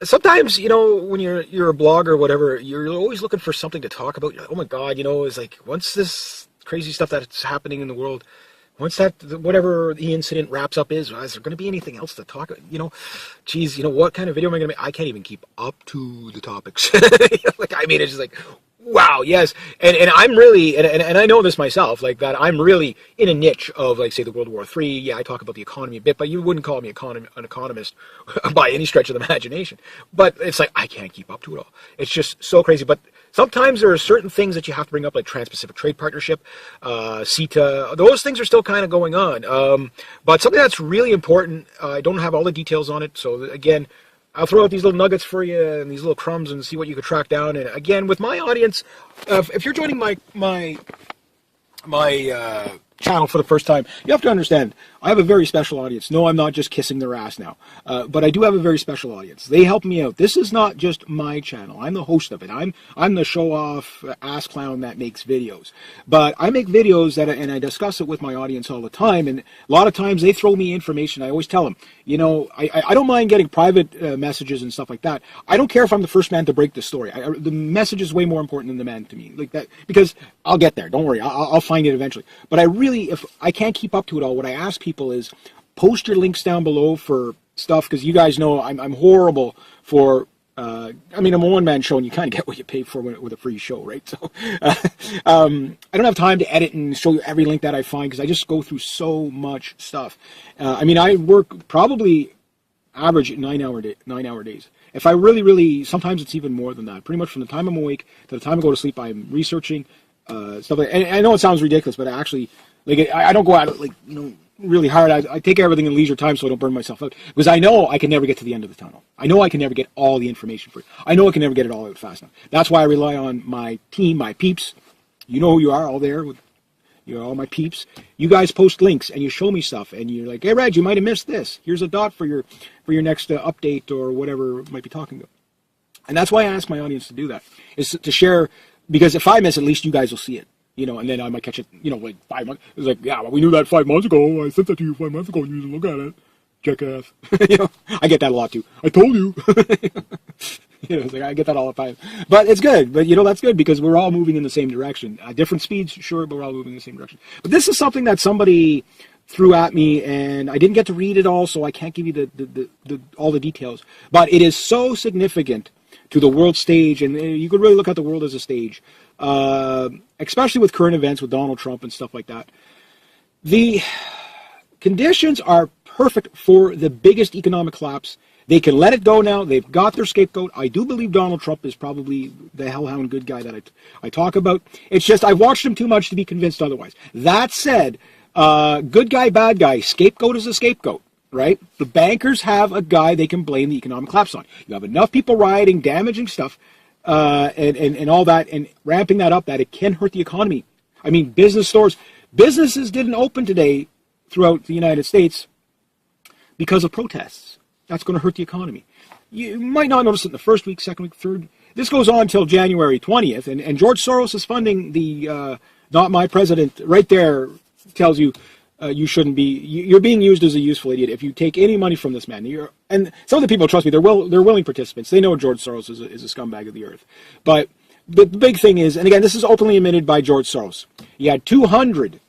sometimes, when you're a blogger or whatever, you're always looking for something to talk about. You're like, oh my God, it's like once this crazy stuff that's happening in the world, once that whatever the incident wraps up is there going to be anything else to talk about? Geez, what kind of video am I going to make? I can't even keep up to the topics. Like, I mean, it's just like, wow, yes. And I'm really, and I know this myself, like that I'm really in a niche of, like, say, the World War III. Yeah, I talk about the economy a bit, but you wouldn't call me an economist by any stretch of the imagination. But it's like, I can't keep up to it all. It's just so crazy. But sometimes there are certain things that you have to bring up, like Trans-Pacific Trade Partnership, CETA. Those things are still kind of going on. But something that's really important, I don't have all the details on it. So again, I'll throw out these little nuggets for you and these little crumbs and see what you could track down. And again, with my audience, if you're joining my channel for the first time, you have to understand, I have a very special audience. No, I'm not just kissing their ass now, but I do have a very special audience. They help me out. This is not just my channel. I'm the host of it. I'm the show-off ass clown that makes videos. But I make videos and I discuss it with my audience all the time, and a lot of times they throw me information. I always tell them, I don't mind getting private messages and stuff like that. I don't care if I'm the first man to break the story. The message is way more important than the man to me, like that, because I'll get there. Don't worry. I'll find it eventually. But if I can't keep up to it all, what I ask people is post your links down below for stuff, because you guys know I'm horrible for. I'm a one-man show, and you kind of get what you pay for with a free show, right? So I don't have time to edit and show you every link that I find, because I just go through so much stuff. I work probably average 9 hour days. If I really, sometimes it's even more than that. Pretty much from the time I'm awake to the time I go to sleep, I'm researching stuff. And I know it sounds ridiculous, but actually, I don't go at it really hard. I take everything in leisure time so I don't burn myself out, because I know I can never get to the end of the tunnel. I know I can never get all the information for it. I know I can never get it all out fast enough. That's why I rely on my team, my peeps. You know who you are, all there with all my peeps. You guys post links and you show me stuff, and you're like, hey Reg, you might have missed this. Here's a dot for your next update or whatever might be talking about. And that's why I ask my audience to do that, is to share, because if I miss, at least you guys will see it. And then I might catch it, like 5 months. It's like, yeah, well, we knew that 5 months ago. I sent that to you 5 months ago, and you didn't look at it. Jackass. I get that a lot too. I told you. It's like, I get that all the time. But it's good. But, that's good, because we're all moving in the same direction. Different speeds, sure, but we're all moving in the same direction. But this is something that somebody threw at me, and I didn't get to read it all, so I can't give you all the details. But it is so significant to the world stage, and you could really look at the world as a stage. Especially with current events with Donald Trump and stuff like that. The conditions are perfect for the biggest economic collapse. They can let it go now. They've got their scapegoat. I do believe Donald Trump is probably the hellhound good guy that I talk about. It's just I've watched him too much to be convinced otherwise. That said, good guy, bad guy, scapegoat is a scapegoat, right? The bankers have a guy they can blame the economic collapse on. You have enough people rioting, damaging stuff, and all that, and ramping that up, that it can hurt the economy. Businesses didn't open today throughout the United States because of protests. That's going to hurt the economy. You might not notice it in the first week, second week, third. This goes on until January 20th, and George Soros is funding the Not My President. Right there tells you you shouldn't be. You're being used as a useful idiot if you take any money from this man. And some of the people, trust me, they're willing participants. They know George Soros is a scumbag of the earth. But the big thing is, and again, this is openly admitted by George Soros. He had 200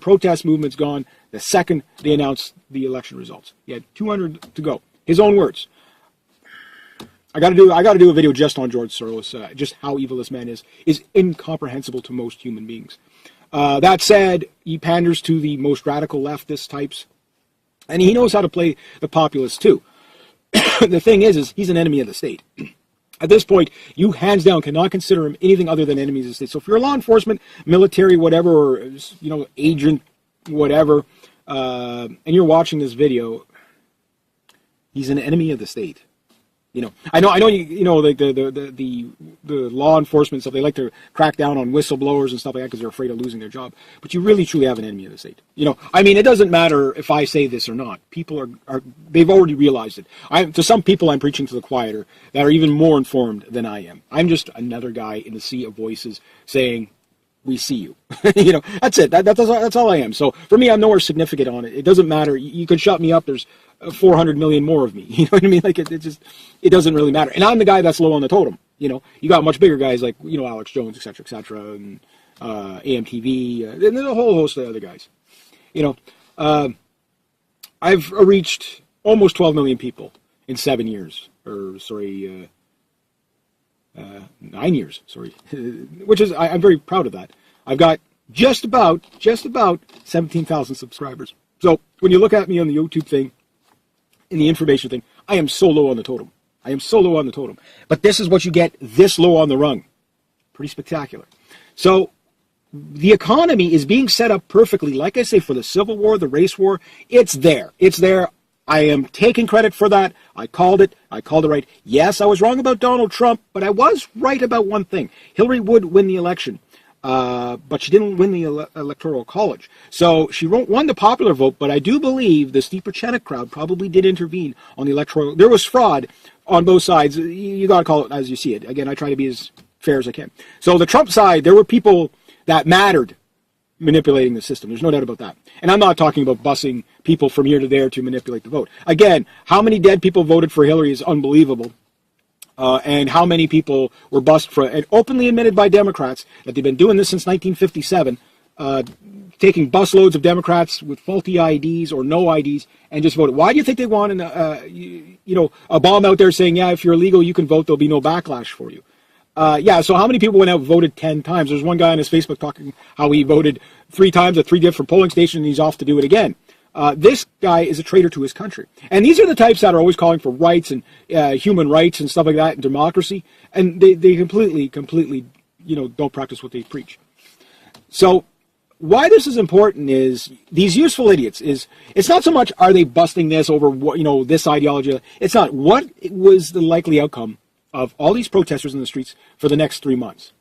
protest movements gone the second they announced the election results. He had 200 to go. His own words. I got to do a video just on George Soros. Just how evil this man is incomprehensible to most human beings. That said, he panders to the most radical leftist types, and he knows how to play the populace too. The thing is he's an enemy of the state. At this point, you hands down cannot consider him anything other than enemies of the state. So if you're law enforcement, military, whatever, or agent, whatever, and you're watching this video, he's an enemy of the state. I know, like the law enforcement stuff, they like to crack down on whistleblowers and stuff like that because they're afraid of losing their job. But you really truly have an enemy of the state. It doesn't matter if I say this or not. People they've already realized it. To some people, I'm preaching to the quieter that are even more informed than I am. I'm just another guy in the sea of voices saying, we see you. That's it. That's all I am. So for me, I'm nowhere significant on it. It doesn't matter. You could shut me up. There's 400 million more of me. You know what I mean? Like it doesn't really matter. And I'm the guy that's low on the totem. You got much bigger guys like, Alex Jones, et cetera, and AMTV, and there's a whole host of other guys. I've reached almost 12 million people in 7 years, 9 years, which is, I'm very proud of that. I've got just about 17,000 subscribers. So when you look at me on the YouTube thing, in the information thing, I am so low on the totem. But this is what you get this low on the rung. Pretty spectacular. So the economy is being set up perfectly, like I say, for the Civil War, the race war. It's there. I am taking credit for that. I called it right. Yes, I was wrong about Donald Trump, but I was right about one thing. Hillary would win the election, but she didn't win the Electoral College. So she won the popular vote, but I do believe the Steve Pieczenik crowd probably did intervene on the electoral. There was fraud on both sides. You got to call it as you see it. Again, I try to be as fair as I can. So the Trump side, there were people that mattered manipulating the system. There's no doubt about that. And I'm not talking about busing people from here to there to manipulate the vote. Again, how many dead people voted for Hillary is unbelievable. And how many people were bussed for, and openly admitted by Democrats that they've been doing this since 1957, taking busloads of Democrats with faulty IDs or no IDs and just voted. Why do you think they want a bomb out there saying, yeah, if you're illegal, you can vote, there'll be no backlash for you? So how many people went out and voted 10 times? There's one guy on his Facebook talking how he voted 3 times at 3 different polling stations and he's off to do it again. This guy is a traitor to his country. And these are the types that are always calling for rights and human rights and stuff like that and democracy. And they completely, don't practice what they preach. So why this is important is these useful idiots it's not so much are they busting this over what, this ideology. It's not. What was the likely outcome of all these protesters in the streets for the next 3 months,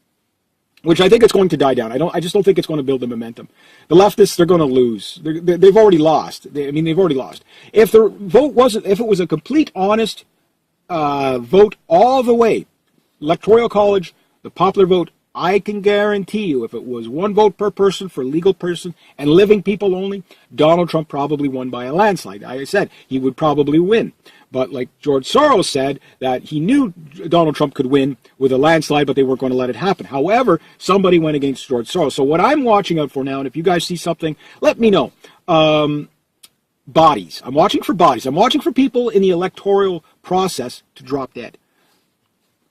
which I think it's going to die down. I just don't think it's going to build the momentum. The leftists, they're going to lose. They've already lost. They've already lost. If the vote if it was a complete, honest vote all the way, Electoral College, the popular vote, I can guarantee you, if it was 1 vote per person for legal person and living people only, Donald Trump probably won by a landslide. I said he would probably win. But like George Soros said, that he knew Donald Trump could win with a landslide, but they weren't going to let it happen. However, somebody went against George Soros. So what I'm watching out for now, and if you guys see something, let me know. Bodies. I'm watching for bodies. I'm watching for people in the electoral process to drop dead.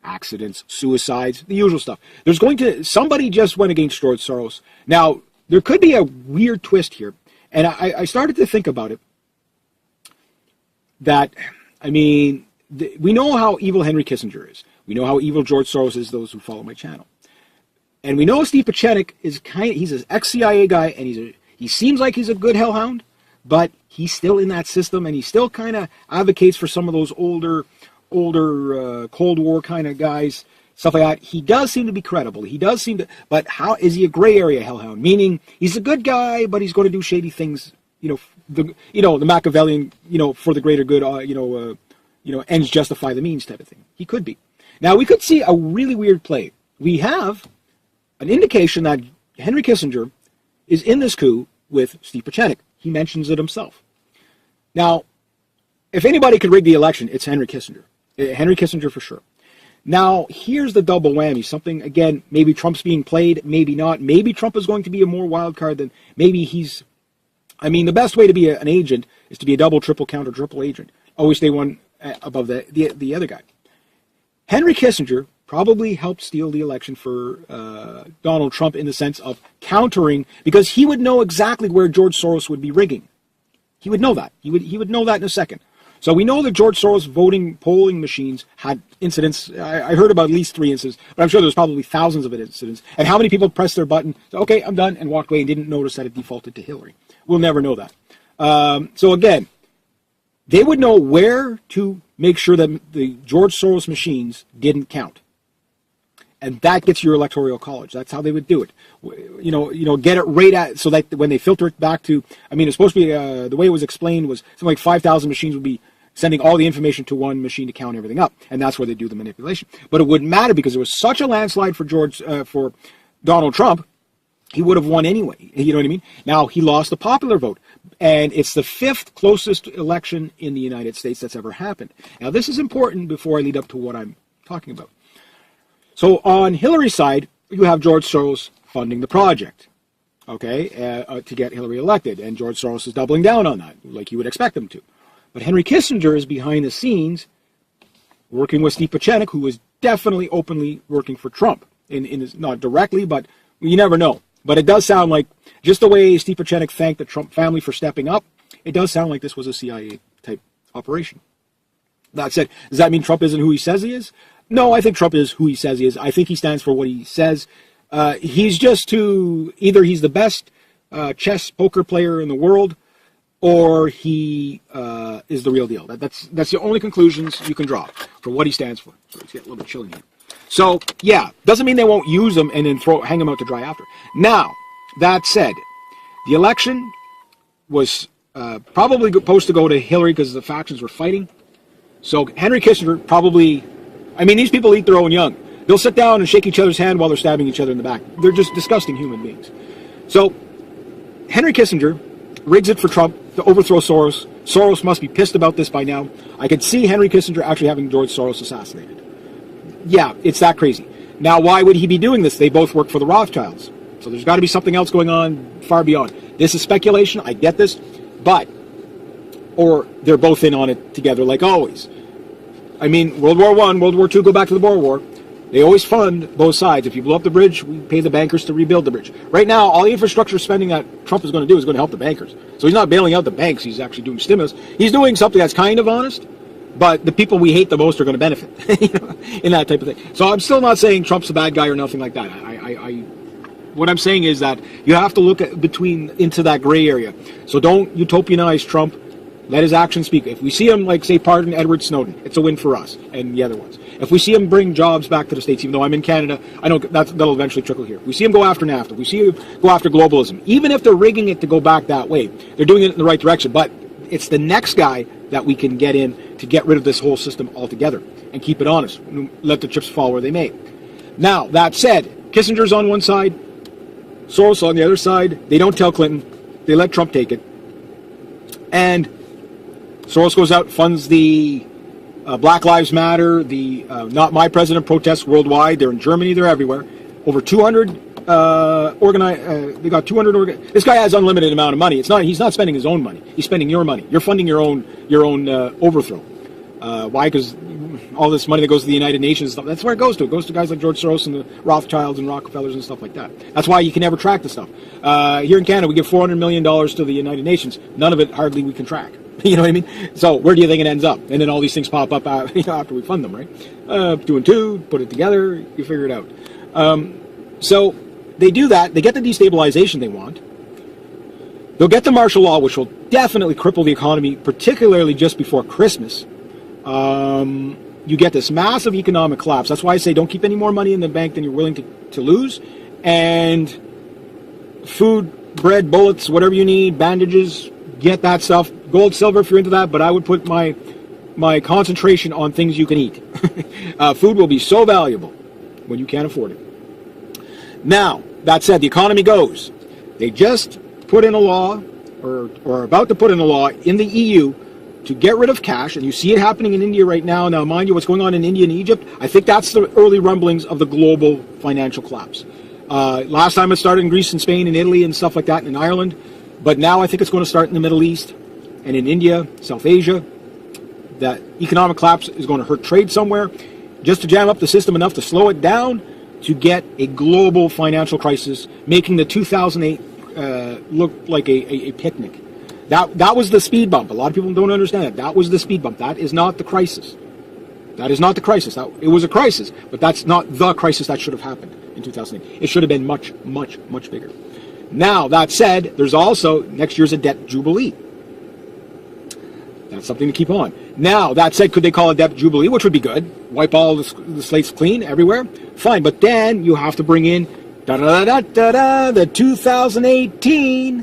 Accidents, suicides, the usual stuff. Somebody just went against George Soros. Now, there could be a weird twist here. And I started to think about it. We know how evil Henry Kissinger is. We know how evil George Soros is, those who follow my channel. And we know Steve Pieczenik he's an ex-CIA guy, and he seems like he's a good hellhound, but he's still in that system, and he still kind of advocates for some of those older Cold War kind of guys, stuff like that. He does seem to be credible. But how is he a gray area hellhound? Meaning he's a good guy, but he's going to do shady things. The Machiavellian, for the greater good, ends justify the means type of thing. He could be. Now, we could see a really weird play. We have an indication that Henry Kissinger is in this coup with Steve Pieczenik. He mentions it himself. Now, if anybody could rig the election, it's Henry Kissinger. Henry Kissinger for sure. Now, here's the double whammy. Something, again, maybe Trump's being played, maybe not. Maybe Trump is going to be a more wild card than maybe he's... the best way to be an agent is to be a double, triple, counter, triple agent. Always stay one above the other guy. Henry Kissinger probably helped steal the election for Donald Trump in the sense of countering, because he would know exactly where George Soros would be rigging. He would know that. He would know that in a second. So we know that George Soros polling machines had incidents. I heard about at least 3 incidents, but I'm sure there's probably thousands of incidents. And how many people pressed their button, said, okay, I'm done, and walked away and didn't notice that it defaulted to Hillary? We'll never know that. So again, they would know where to make sure that the George Soros machines didn't count. And that gets your Electoral College. That's how they would do it. Get it right at, so that when they filter it back to, it's supposed to be, the way it was explained was something like 5,000 machines would be sending all the information to one machine to count everything up. And that's where they do the manipulation. But it wouldn't matter because it was such a landslide for Donald Trump, he would have won anyway. You know what I mean? Now, he lost the popular vote. And it's the 5th closest election in the United States that's ever happened. Now, this is important before I lead up to what I'm talking about. So on Hillary's side, you have George Soros funding the project, okay, to get Hillary elected. And George Soros is doubling down on that, like you would expect him to. But Henry Kissinger is behind the scenes working with Steve Pieczenik, who is definitely openly working for Trump. Not directly, but you never know. But it does sound like, just the way Steve Pieczenik thanked the Trump family for stepping up, it does sound like this was a CIA-type operation. That said, does that mean Trump isn't who he says he is? No, I think Trump is who he says he is. I think he stands for what he says. He's just either he's the best chess poker player in the world, or he is the real deal. That's the only conclusions you can draw for what he stands for. So it's getting a little bit chilly here. So, yeah, doesn't mean they won't use him and then hang him out to dry after. Now, that said, the election was probably supposed to go to Hillary because the factions were fighting. So Henry Kissinger probably, these people eat their own young. They'll sit down and shake each other's hand while they're stabbing each other in the back. They're just disgusting human beings. So Henry Kissinger rigs it for Trump to overthrow Soros. Soros must be pissed about this by now. I could see Henry Kissinger actually having George Soros assassinated. Yeah, it's that crazy. Now, why would he be doing this? They both work for the Rothschilds. So there's got to be something else going on far beyond. This is speculation. I get this. Or they're both in on it together like always. World War I, World War II, go back to the Boer War. They always fund both sides. If you blow up the bridge, we pay the bankers to rebuild the bridge. Right now, all the infrastructure spending that Trump is going to do is going to help the bankers. So he's not bailing out the banks. He's actually doing stimulus. He's doing something that's kind of honest. But the people we hate the most are going to benefit in that type of thing. So I'm still not saying Trump's a bad guy or nothing like that. What I'm saying is that you have to look into that gray area. So don't utopianize Trump. Let his actions speak. If we see him, pardon Edward Snowden, it's a win for us and the other ones. If we see him bring jobs back to the States, even though I'm in Canada, I know that'll eventually trickle here. If we see him go after NAFTA, we see him go after globalism. Even if they're rigging it to go back that way, they're doing it in the right direction. But it's the next guy that we can get in to get rid of this whole system altogether and keep it honest. Let the chips fall where they may. Now, that said, Kissinger's on one side, Soros on the other side. They don't tell Clinton. They let Trump take it. And Soros goes out, funds the Black Lives Matter, the Not My President protests worldwide. They're in Germany. They're everywhere. Over 200 they got 200. This guy has unlimited amount of money. He's not spending his own money. He's spending your money. You're funding your own overthrow. Why? Because all this money that goes to the United Nations, that's where it goes to. It goes to guys like George Soros and the Rothschilds and Rockefellers and stuff like that. That's why you can never track the stuff. Here in Canada, we give $400 million to the United Nations. None of it hardly we can track. You know what I mean? So where do you think it ends up? And then all these things pop up after we fund them, right? 2 and 2, put it together, you figure it out. So they do that. They get the destabilization they want. They'll get the martial law, which will definitely cripple the economy, particularly just before Christmas. You get this massive economic collapse. That's why I say don't keep any more money in the bank than you're willing to lose. And food, bread, bullets, whatever you need, bandages, get that stuff. Gold, silver if you're into that, but I would put my concentration on things you can eat. Food will be so valuable when you can't afford it. Now, that said, the economy goes. They just put in a law, or are about to put in a law in the EU to get rid of cash, and you see it happening in India right now. Now, mind you, what's going on in India and Egypt, I think that's the early rumblings of the global financial collapse. Last time it started in Greece and Spain and Italy and stuff like that, and in Ireland, but now I think it's going to start in the Middle East and in India, South Asia. That economic collapse is going to hurt trade somewhere, just to jam up the system enough to slow it down to get a global financial crisis, making the 2008 look like a picnic. That was the speed bump. A lot of people don't understand that. That was the speed bump. That is not the crisis. That is not the crisis. It was a crisis, but that's not the crisis that should have happened in 2008. It should have been much, much, much bigger. Now, that said, there's also, next year's a debt jubilee. That's something to keep on. Now, that said, could they call a debt jubilee, which would be good? Wipe all the slates clean everywhere? Fine, but then you have to bring in the 2018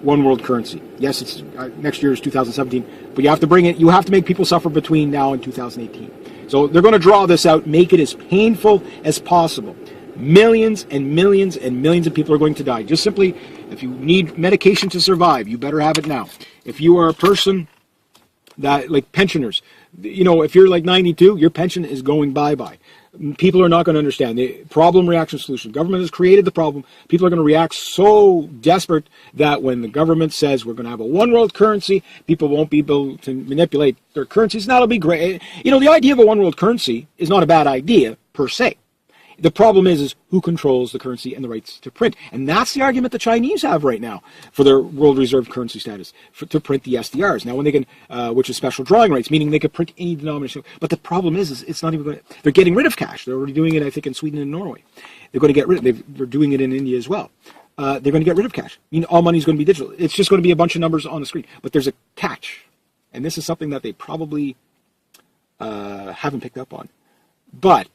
one world currency. Yes, it's next year is 2017, but you have to bring it. You have to make people suffer between now and 2018. So they're going to draw this out, make it as painful as possible. Millions and millions and millions of people are going to die. Just simply, if you need medication to survive, you better have it now. If you are a person that, like pensioners, if you're like 92, your pension is going bye-bye. People are not going to understand. The problem, reaction, solution. Government has created the problem. People are going to react so desperate that when the government says we're going to have a one world currency, people won't be able to manipulate their currencies. And that'll be great. The idea of a one world currency is not a bad idea per se. The problem is who controls the currency and the rights to print. And that's the argument the Chinese have right now for their world reserve currency status, to print the SDRs. Now, when they can, which is special drawing rights, meaning they could print any denomination. But the problem is it's not even going to, they're getting rid of cash. They're already doing it, I think, in Sweden and Norway. They're going to get rid of, they're doing it in India as well. They're going to get rid of cash. All money is going to be digital. It's just going to be a bunch of numbers on the screen. But there's a catch. And this is something that they probably haven't picked up on. But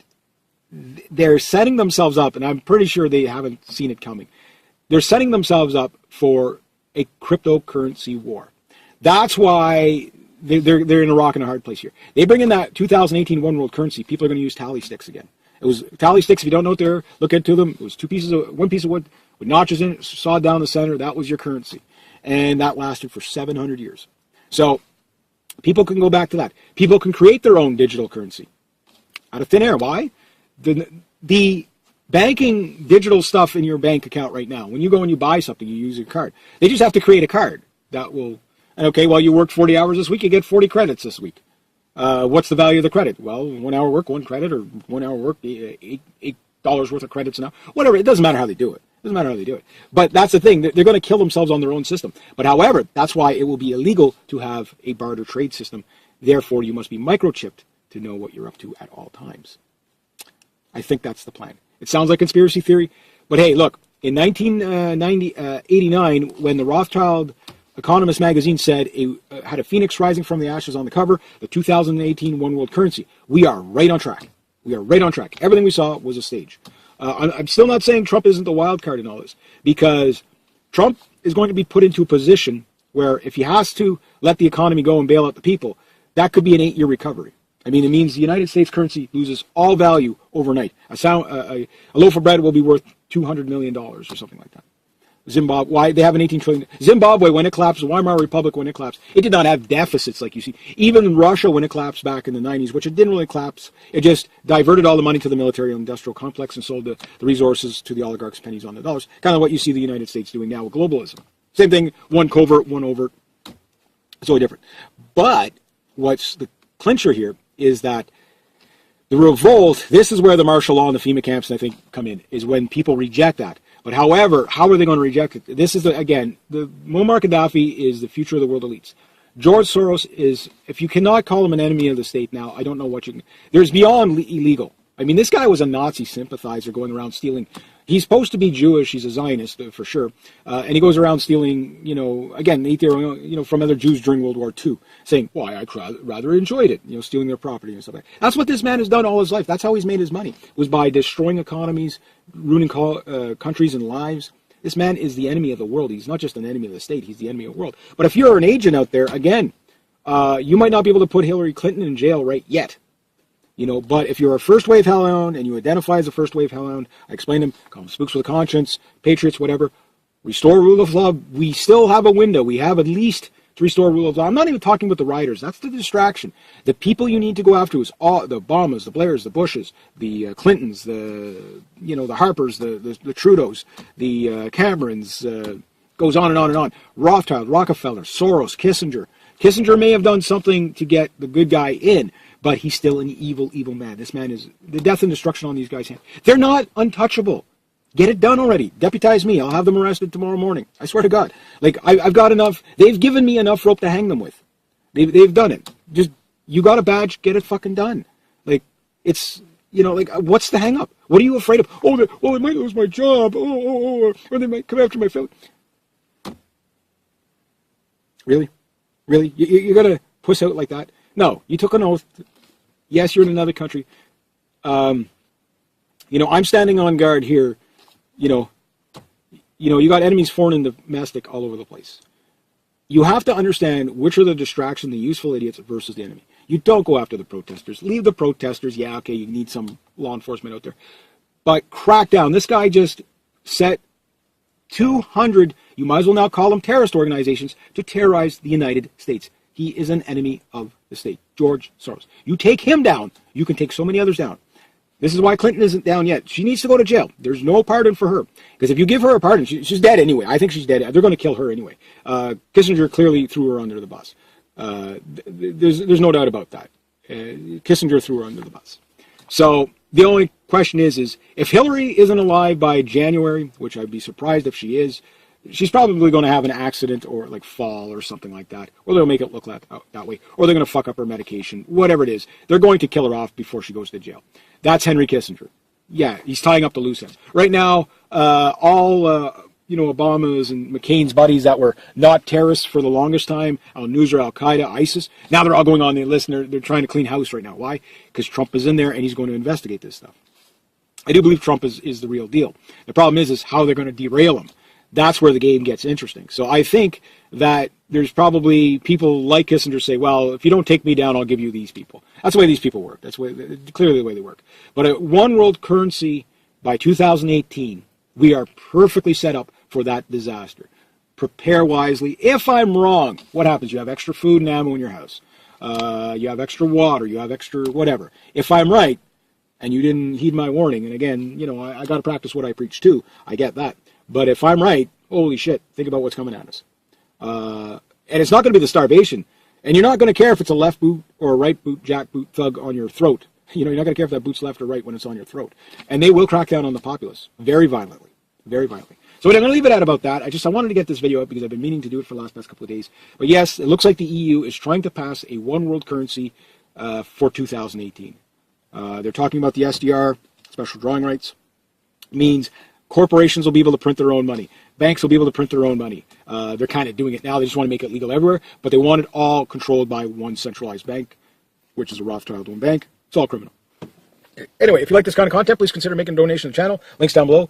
they're setting themselves up, and I'm pretty sure they haven't seen it coming. They're setting themselves up for a cryptocurrency war. That's why they're in a rock and a hard place here. They bring in that 2018 one world currency. People are going to use tally sticks again. It was tally sticks. If you don't know what they're, look into them. It was one piece of wood with notches in it, sawed down the center. That was your currency, and that lasted for 700 years. So people can go back to that. People can create their own digital currency out of thin air. Why? The banking digital stuff in your bank account right now, when you go and you buy something, you use your card. They just have to create a card that will, and okay, well, you worked 40 hours this week, you get 40 credits this week. What's the value of the credit? Well, 1 hour work, 1 credit, or 1 hour work, $8 worth of credits an hour. Whatever, it doesn't matter how they do it. It doesn't matter how they do it. But that's the thing, they're going to kill themselves on their own system. But however, that's why it will be illegal to have a barter trade system. Therefore, you must be microchipped to know what you're up to at all times. I think that's the plan. It sounds like conspiracy theory, but hey, look, in 1989, when the Rothschild Economist magazine said it had a phoenix rising from the ashes on the cover, the 2018 one world currency, we are right on track. We are right on track. Everything we saw was a stage. I'm still not saying Trump isn't the wild card in all this, because Trump is going to be put into a position where if he has to let the economy go and bail out the people, that could be an 8-year recovery. I mean, it means the United States currency loses all value overnight. A loaf of bread will be worth $200 million or something like that. Zimbabwe, why they have an 18 trillion. Zimbabwe, when it collapsed, the Weimar Republic, when it collapsed, it did not have deficits like you see. Even Russia, when it collapsed back in the 90s, which it didn't really collapse, it just diverted all the money to the military and industrial complex and sold the resources to the oligarchs, pennies on the dollars. Kind of what you see the United States doing now with globalism. Same thing, one covert, one overt. It's totally different. But what's the clincher here is that the revolt, this is where the martial law and the FEMA camps, I think, come in, is when people reject that. But however, how are they going to reject it? This is, again, the Muammar Gaddafi is the future of the world elites. George Soros is, if you cannot call him an enemy of the state now, I don't know what you can. There's beyond illegal. I mean, this guy was a Nazi sympathizer going around stealing. He's supposed to be Jewish. He's a Zionist for sure. And he goes around stealing, again, from other Jews during World War II, saying, well, I rather enjoyed it, stealing their property and stuff like that. That's what this man has done all his life. That's how he's made his money, was by destroying economies, ruining countries and lives. This man is the enemy of the world. He's not just an enemy of the state. He's the enemy of the world. But if you're an agent out there, again, you might not be able to put Hillary Clinton in jail right yet. But if you're a first wave hellhound and you identify as a first wave hellhound, I explained them, call them spooks with a conscience, patriots, whatever, restore rule of law. We still have a window. We have at least to restore rule of law. I'm not even talking about the rioters. That's the distraction. The people you need to go after is all the Obamas, the Blairs, the Bushes, the Clintons, the Harpers, the Trudeaus, the Camerons, goes on and on and on. Rothschild, Rockefeller, Soros, Kissinger. Kissinger may have done something to get the good guy in, but he's still an evil, evil man. This man is the death and destruction on these guys' hands. They're not untouchable. Get it done already. Deputize me. I'll have them arrested tomorrow morning. I swear to God. Like, I've got enough. They've given me enough rope to hang them with. They've done it. Just, you got a badge, get it fucking done. Like, it's, what's the hang up? What are you afraid of? I might lose my job. Or they might come after my family. Really? Really? You're going to puss out like that? No, you took an oath. Yes, you're in another country. I'm standing on guard here. You got enemies, foreign and domestic, all over the place. You have to understand which are the distraction, the useful idiots versus the enemy. You don't go after the protesters. Leave the protesters. Yeah, okay, you need some law enforcement out there. but crack down. This guy just set 200, you might as well now call them terrorist organizations, to terrorize the United States. He is an enemy of the state. George Soros. You take him down, you can take so many others down. This is why Clinton isn't down yet. She needs to go to jail. There's no pardon for her. Because if you give her a pardon, she's dead anyway. I think she's dead. They're going to kill her anyway. Kissinger clearly threw her under the bus. There's no doubt about that. Kissinger threw her under the bus. So the only question is if Hillary isn't alive by January, which I'd be surprised if she is, she's probably going to have an accident or like fall or something like that. Or they'll make it look that way. Or they're going to fuck up her medication. Whatever it is. They're going to kill her off before she goes to jail. That's Henry Kissinger. Yeah, he's tying up the loose ends. Right now, Obama's and McCain's buddies that were not terrorists for the longest time, al-Nusra, Al-Qaeda, ISIS, now they're all going on the list and they're trying to clean house right now. Why? Because Trump is in there and he's going to investigate this stuff. I do believe Trump is the real deal. The problem is how they're going to derail him. That's where the game gets interesting. So I think that there's probably people like Kissinger say, well, if you don't take me down, I'll give you these people. That's the way these people work. That's clearly the way they work. But at one world currency by 2018, we are perfectly set up for that disaster. Prepare wisely. If I'm wrong, what happens? You have extra food and ammo in your house. You have extra water. You have extra whatever. If I'm right, and you didn't heed my warning, and again, I got to practice what I preach too. I get that. But if I'm right, holy shit, think about what's coming at us. And it's not going to be the starvation. And you're not going to care if it's a left boot or a right boot, jack boot thug on your throat. You're not going to care if that boot's left or right when it's on your throat. And they will crack down on the populace very violently. Very violently. So I'm going to leave it at about that. I wanted to get this video up because I've been meaning to do it for the past couple of days. But yes, it looks like the EU is trying to pass a one world currency for 2018. They're talking about the SDR, special drawing rights. Means corporations will be able to print their own money. Banks will be able to print their own money. They're kind of doing it now. They just want to make it legal everywhere. But they want it all controlled by one centralized bank, which is a Rothschild-owned bank. It's all criminal. Anyway, if you like this kind of content, please consider making a donation to the channel. Links down below.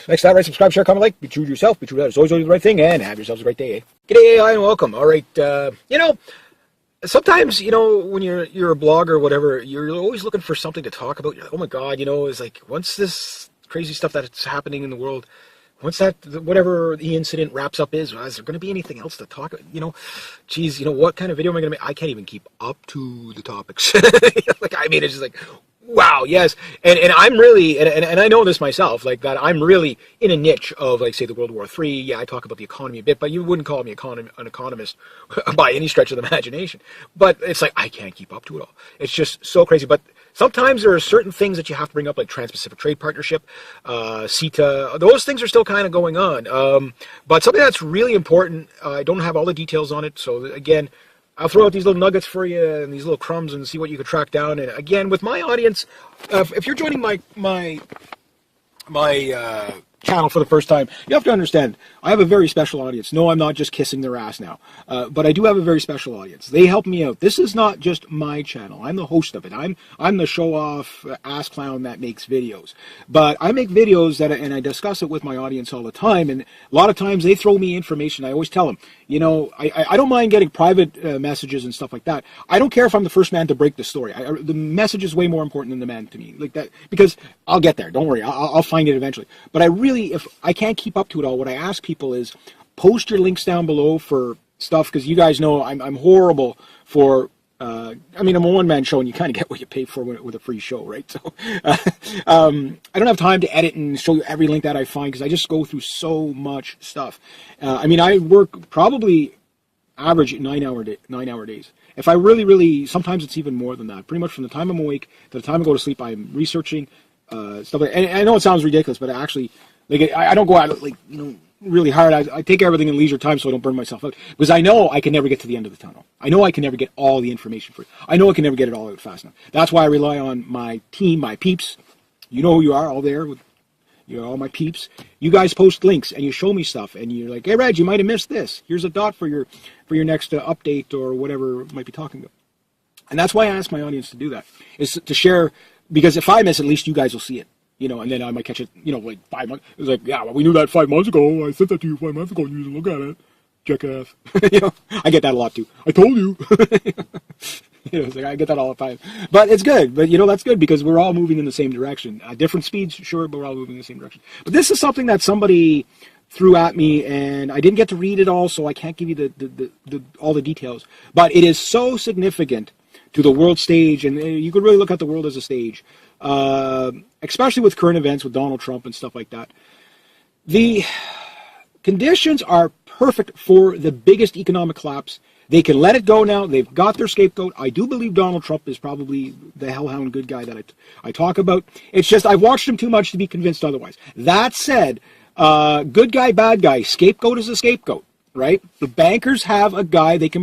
Next to that, right, subscribe, share, comment, like. Be true to yourself. Be true to others. Always do the right thing. And have yourselves a great day. G'day, hi, and welcome. All right, sometimes, when you're a blogger or whatever, you're always looking for something to talk about. You're like, oh my God, it's like, once this crazy stuff that's happening in the world, once whatever the incident wraps up is there going to be anything else to talk about? Geez, what kind of video am I going to make? I can't even keep up to the topics. It's just like, wow, yes. And I'm really, and I know this myself, like that I'm really in a niche of, like, say, the World War III. Yeah, I talk about the economy a bit, but you wouldn't call me an economist by any stretch of the imagination. But it's like, I can't keep up to it all. It's just so crazy. But sometimes there are certain things that you have to bring up, like Trans-Pacific Trade Partnership, CETA. Those things are still kind of going on. But something that's really important, I don't have all the details on it. So again, I'll throw out these little nuggets for you and these little crumbs and see what you could track down. And again, with my audience, if you're joining my channel for the first time, you have to understand, I have a very special audience. No, I'm not just kissing their ass now, but I do have a very special audience. They help me out. This is not just my channel. I'm the host of it. I'm the show-off ass clown that makes videos. But I make videos and I discuss it with my audience all the time, and a lot of times they throw me information. I always tell them, I don't mind getting private messages and stuff like that. I don't care if I'm the first man to break the story. The message is way more important than the man to me, like that, because I'll get there. Don't worry. I'll find it eventually. But I really, if I can't keep up to it all, what I ask people is post your links down below for stuff, because you guys know I'm horrible for, I'm a one-man show, and you kind of get what you pay for with a free show, right? So I don't have time to edit and show you every link that I find, because I just go through so much stuff. I work probably average 9 hour days. If I really, sometimes it's even more than that. Pretty much from the time I'm awake to the time I go to sleep, I'm researching stuff. And I know it sounds ridiculous, but actually, I don't go out really hard. I take everything in leisure time so I don't burn myself out, because I know I can never get to the end of the tunnel. I know I can never get all the information for it. I know I can never get it all out fast enough. That's why I rely on my team, my peeps. You know who you are, all there with all my peeps. You guys post links and you show me stuff, and you're like, hey Reg, you might have missed this. Here's a dot for your next update or whatever it might be talking about. And that's why I ask my audience to do that, is to share, because if I miss, at least you guys will see it. And then I might catch it, like 5 months. It's like, yeah, well, we knew that 5 months ago. I sent that to you 5 months ago, and you didn't look at it. Jackass. I get that a lot too. I told you. It's like, I get that all the time. But it's good. But, that's good because we're all moving in the same direction. Different speeds, sure, but we're all moving in the same direction. But this is something that somebody threw at me, and I didn't get to read it all, so I can't give you all the details. But it is so significant to the world stage, and you could really look at the world as a stage, especially with current events with Donald Trump and stuff like that. The conditions are perfect for the biggest economic collapse. They can let it go now. They've got their scapegoat. I do believe Donald Trump is probably the hellhound good guy that I talk about. It's just I've watched him too much to be convinced otherwise. That said, good guy, bad guy, scapegoat is a scapegoat, right? The bankers have a guy they can